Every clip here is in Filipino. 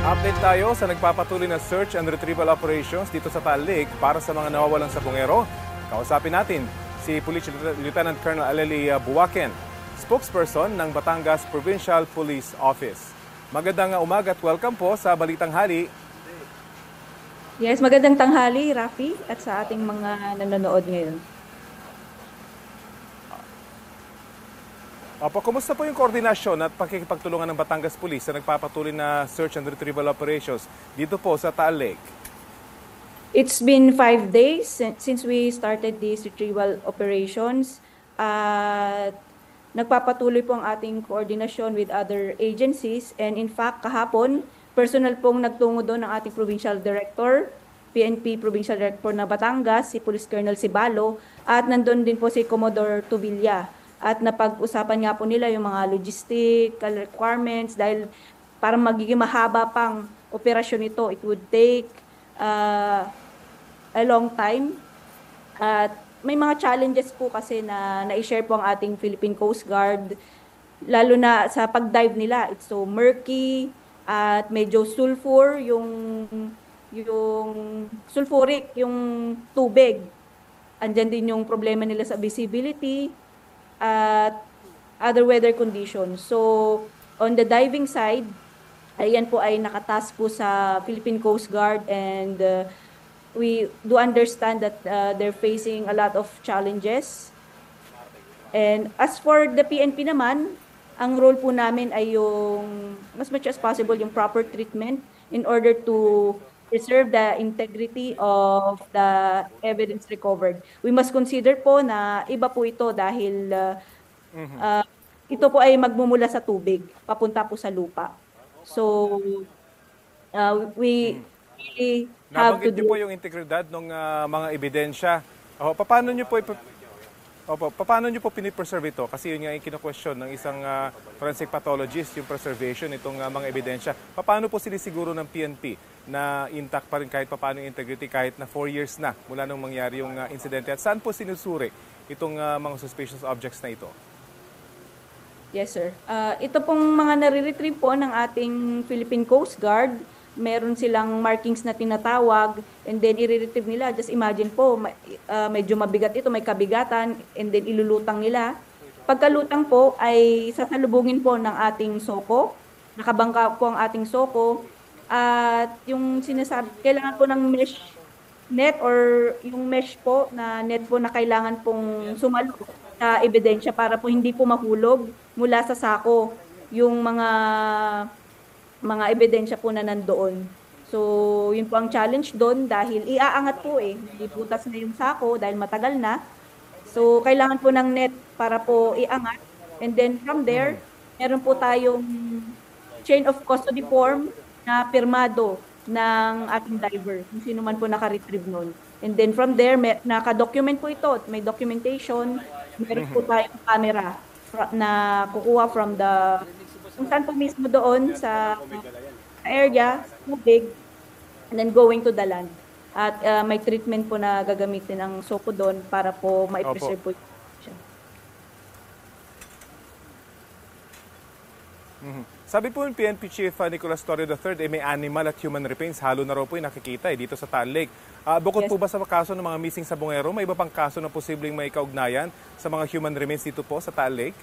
Update tayo sa nagpapatuloy na search and retrieval operations dito sa Taal Lake para sa mga nawawalang sabongero. Kausapin natin si Police Lieutenant Colonel Aleli Buwaken, spokesperson ng Batangas Provincial Police Office. Magandang umaga at welcome po sa Balitang Hali. Yes, magandang tanghali, Rafi, at sa ating mga nanonood ngayon. Opo, kumusta po yung koordinasyon at pakikipagtulungan ng Batangas Police sa nagpapatuloy na search and retrieval operations dito po sa Taal Lake? It's been 5 days since we started these retrieval operations. At nagpapatuloy po ang ating koordinasyon with other agencies. And in fact, kahapon, personal pong nagtungo doon ng ating Provincial Director, PNP Provincial Director na Batangas, si Police Colonel Sibalo, at nandun din po si Commodore Tubilla. At napag-usapan nga po nila yung mga logistical requirements dahil para magiging mahaba pang operasyon ito, it would take a long time. At may mga challenges po kasi na na-share po ang ating Philippine Coast Guard, lalo na sa pag-dive nila. It's so murky at medyo sulfur, yung sulfuric, yung tubig. Andyan din yung problema nila sa visibility at other weather conditions. So, on the diving side, ayan po ay nakatask po sa Philippine Coast Guard, and we do understand that they're facing a lot of challenges. And as for the PNP naman, ang role po namin ay yung as much as possible yung proper treatment in order to preserve the integrity of the evidence recovered. We must consider po na iba po ito dahil ito po ay magmumula sa tubig, papunta po sa lupa. So, we really have to Nabanggit niyo po yung integridad ng mga ebidensya. Paano niyo po pinipreserve ito? Kasi yun nga yung kino-question ng isang forensic pathologist, yung preservation itong mga ebidensya. Paano po sinisiguro ng PNP na intact pa rin kahit paano yung integrity kahit na 4 years na mula nung mangyari yung insidente? At saan po sinusuri itong mga suspicious objects na ito? Yes, sir. Ito pong mga nare-retrieve po ng ating Philippine Coast Guard, meron silang markings na tinatawag, and then i-retrieve nila. Just imagine po, medyo mabigat ito, may kabigatan, and then ilulutang nila. Pagkalutang po ay sasalubungin po ng ating soko. Nakabangka po ang ating soko. At yung sinasabi, kailangan po ng mesh net or yung mesh po na net po na kailangan pong sumalo sa ebidensya para po hindi po mahulog mula sa sako yung mga ebidensya po na nandoon. So, yun po ang challenge doon dahil iaangat po ibutas na yung sako dahil matagal na. So, kailangan po ng net para po iangat. And then from there, meron po tayong chain of custody form na pirmado ng ating diver, kung sino man po naka-retrieve nun. And then from there, naka-document po ito. May documentation. Meron po tayong camera na kukuha from kung saan po mismo doon sa area, tubig, and then going to the land. At may treatment po na gagamitin ng SOCO doon para po ma-preserve po siya. Sabi po yung PNP Chief Nicolas Torre III, may animal at human remains. Halo na raw po yung nakikita dito sa Taal Lake. Bukod po ba sa kaso ng mga missing sabongero, may iba pang kaso na posibleng may kaugnayan sa mga human remains dito po sa Taal Lake?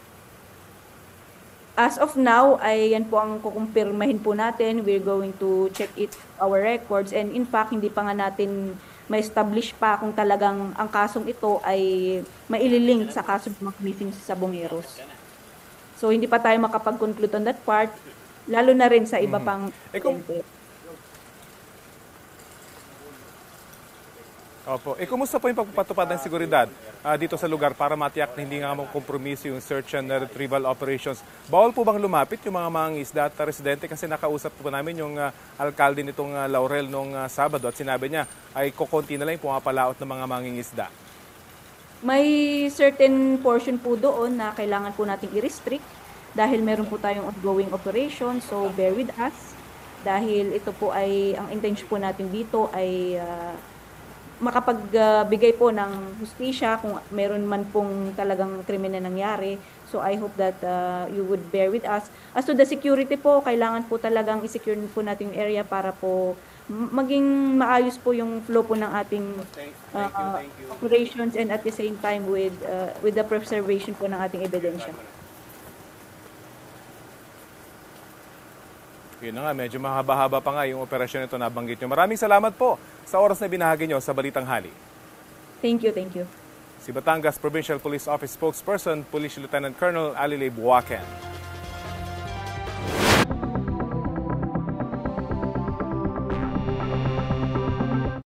As of now, ay yan po ang kukumpirmahin po natin. We're going to check our records. And in fact, hindi pa nga natin ma-establish pa kung talagang ang kasong ito ay maililink sa kaso ng mga missing sabongeros. So, hindi pa tayo makapag-conclude on that part, lalo na rin sa iba pang Opo. Kumusta po yung pagpapatupad ng seguridad dito sa lugar para matiyak na hindi nga kompromiso yung search and retrieval operations? Bawal po bang lumapit yung mga mangingisda at residente? Kasi nakausap po namin yung alkalde nitong Laurel nung Sabado at sinabi niya ay kukunti na lang yung pumapalaot ng mga mangingisda. May certain portion po doon na kailangan po nating i-restrict dahil meron po tayong ongoing operation. So bear with us dahil ito po ay, ang intention po natin dito ay makapagbigay po ng hustisya kung meron man pong talagang krimen na nangyari. So I hope that you would bear with us. As to the security po, kailangan po talagang i-secure po natin yung area para po maging maayos po yung flow po ng ating operations, and at the same time with the preservation po ng ating ebidensya. Yun na nga, medyo mahaba-haba pa nga yung operasyon ito na banggit nyo. Maraming salamat po sa oras na binahagi nyo sa Balitang Hali. Thank you, thank you. Si Batangas Provincial Police Office Spokesperson, Police Lieutenant Colonel Alilay Buaken.